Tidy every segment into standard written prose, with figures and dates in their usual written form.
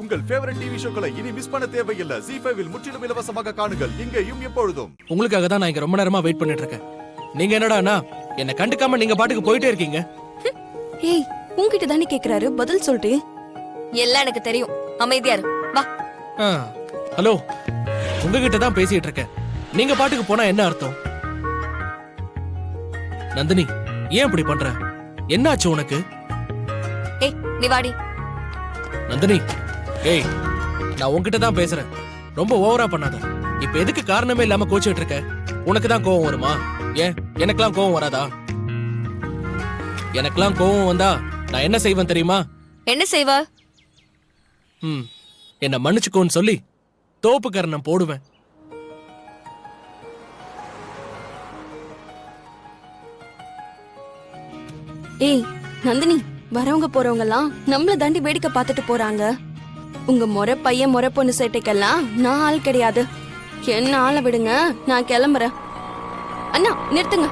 உங்கள் favourite TV ஷோக்களை இனி miss பண்ண தேவையில்லை. ZEE5 இல் முற்றிலும் இலவசமாக காணுங்கள், இங்கேயும் எப்பொழுதும். உங்களுக்காக தான் நான் இங்க ரொம்ப நேரமா வெயிட் பண்ணிட்டு இருக்கேன். நீங்க என்னடானா என்ன கண்டுக்காம நீங்க பாட்டுக்கு போயிட்டே இருக்கீங்க. ஏய், உன்கிட்ட தானே கேக்குறாரு, பதில் சொல்லிட்டு. எல்லாம் எனக்கு தெரியும், அமைதியா இரு. வா. ஹலோ, உங்ககிட்ட தான் பேசிட்டு இருக்கேன். நீங்க பாட்டுக்கு போனா என்ன அர்த்தம்? நந்தினி, ஏன் இப்படி பண்ற? என்னாச்சு உனக்கு? ஏய், நீ வாடி. நந்தினி, ஏய், நான் உன்கிட்ட தான் பேசுறேன். ரொம்ப ஓவரா பண்ணாத. இப்ப எதுக்கு காரணமே இல்லாம கோச்சிட்டு இருக்க? உனக்கு தான் கோவம் வருமா? ஏன் எனக்கெல்லாம் கோவம் வராதா? எனக்கெல்லாம் கோவம் வந்தா நான் என்ன செய்வேன் தெரியுமா? என்ன செய்வ? என்ன மன்னிச்சுக்கோன்னு சொல்லி தோப்பு கரணம் போடுவேன். ஏய் நந்தினி, வரவங்க போறவங்க எல்லாம் நம்மள தாண்டி வேடிக்கை பார்த்துட்டு போறாங்க. உங்க முறை பையன் முறை பொண்ணு சேட்டைக்கெல்லாம் நான் ஆள் கிடையாது. என்ன ஆளை விடுங்க, நான் கிளம்புறேன். அண்ணா நிறுத்துங்க.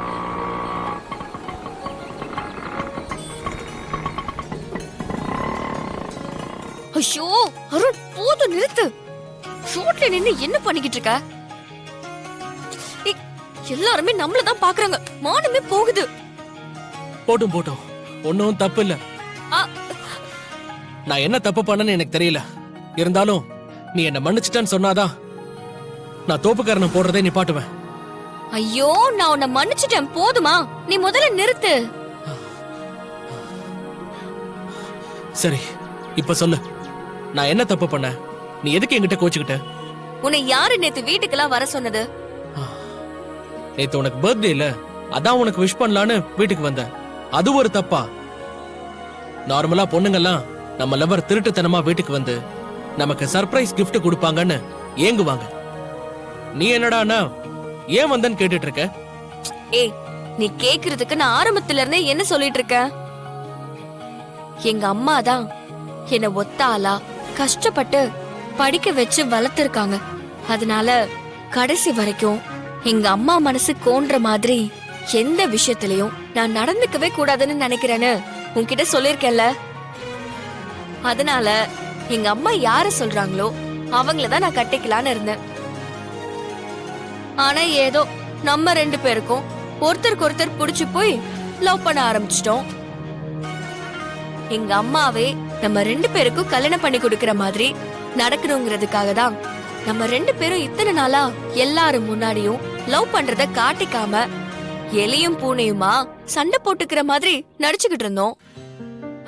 ஐயோ அருண், போதும் நிறுத்து. ரோட்ல நின்னு என்ன பண்ணிக்கிட்டு இருக்க? எல்லாருமே நம்மள தான் பாக்குறாங்க, மானமே போகுது. போட்டும் போட்டும், ஒன்னும் தப்பு இல்ல. நான் என்ன தப்பு பண்ணேன்னு எனக்கு தெரியல. இருந்தாலும் நீ என்ன மன்னிச்சிட்டான்னு சொன்னாதான் நான் தோப்புக்காரனை போடுறதே நிப்பாட்டுவேன். ஐயோ, நான் உன்னை மன்னிச்சிட்டேன், போதுமா? நீ முதல்ல நிறுத்து. சரி, இப்ப சொல்லு, நான் என்ன தப்பு பண்ண? நீ எதுக்கு என்கிட்ட கோச்சுக்கிட்ட? உன்னை யாரு நேத்து வீட்டுக்கெல்லாம் வர சொன்னது? நேத்து உனக்கு பர்த்டே இல்ல, அதான் உனக்கு விஷ் பண்ணலான்னு வீட்டுக்கு வந்த. அது ஒரு தப்பா? நார்மலா பொண்ணுங்கெல்லாம் நம்ம லவர் திருட்டுத்தனமா வீட்டுக்கு வந்து நமக்கு சர்ப்ரைஸ் கிஃப்ட் கொடுப்பாங்கன்னு ஏங்குவாங்க. நீ என்னடானா ஏன் வந்தன்னு கேட்டுட்டு இருக்க? ஏய், நீ கேக்குறதுக்கு நான் ஆரம்பத்துல இருந்தே என்ன சொல்லிட்டு இருக்க? எங்க அம்மா தான் என்ன ஒத்தாளா கஷ்டப்பட்டு படிக்க வச்சு வளர்த்திருக்காங்க. அதனால கடைசி வரைக்கும் எங்க அம்மா மனசு கோன்ற மாதிரி எந்த விஷயத்திலயும் நான் நடந்துக்கவே கூடாதுன்னு நினைக்கிறேன்னு உன்கிட்ட சொல்லிருக்கேன்ல. அதனால எங்க அம்மா யார சொல்றாங்களோ அவங்களதான் நான் கட்டிக்கலான்னு இருந்தேன். ஆனா ஏதோ நம்ம ரெண்டு பேருக்கும் ஒருத்தருக்கு ஒருத்தர் புடிச்சு போய் லவ் பண்ண ஆரம்பிச்சிட்டோம். எங்க அம்மாவே நம்ம ரெண்டு பேருக்கும் கல்யாணம் பண்ணி கொடுக்கற மாதிரி நடக்கணுங்கிறதுக்காக தான் நம்ம ரெண்டு பேரும் இத்தனை நாளா எல்லாரும் முன்னாடியும் லவ் பண்றத காட்டிக்காம எலியும் பூனையுமா சண்டை போட்டுக்கிற மாதிரி நடிச்சுக்கிட்டு இருந்தோம்.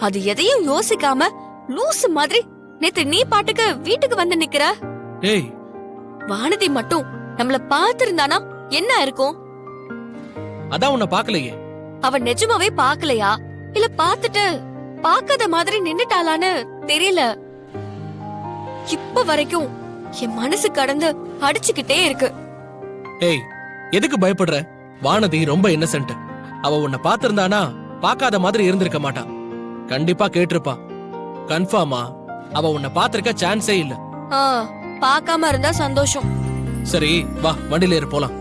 அது எதையும் யோசிக்காம லூசு மாதிரி நேத்து நீ பாட்டுக்கு வீட்டுக்கு வந்து நிக்கிற. ஏய், வானதி மட்டும் நம்மள பாத்திருந்தானா என்ன இருக்கும்? அதான் உன்னை பாக்கலையே. அவ நிஜமாவே பாக்கலையா இல்ல பாத்துட்டு பாக்காத மாதிரி நின்னுட்டாளான்னு தெரியல. இப்ப வரைக்கும் என் மனசு கடந்து அடிச்சுக்கிட்டே இருக்கு. ஏய், எதுக்கு பயப்படுற? வானதி ரொம்ப இன்னசென்ட். அவ உன்னை பாத்திருந்தானா பாக்காத மாதிரி இருந்திருக்க மாட்டா. கண்டிப்பா கேட்டிருப்பா. கன்ஃபார்மா அவ உன்னை பாத்திருக்க சான்ஸே இல்ல. பாக்காம இருந்தா சந்தோஷம். சரி வா, வண்டியில ஏறு போலாம்.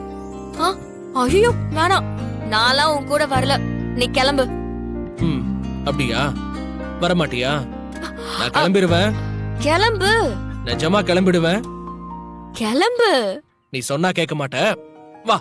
ஐயோ வேணாம், நான்லாம் உன் கூட வரல, நீ கிளம்பு. அப்படியா? வரமாட்டியா? நான் கிளம்பிடுவேன். கிளம்பு. நிஜமா கிளம்பிடுவேன். கிளம்பு. நீ சொன்னா கேட்க மாட்ட. வா.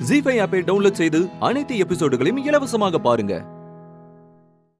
ZEE5 ஆப்பை டவுன்லோட் செய்து அனைத்து எபிசோடுகளையும் இலவசமாக பாருங்க.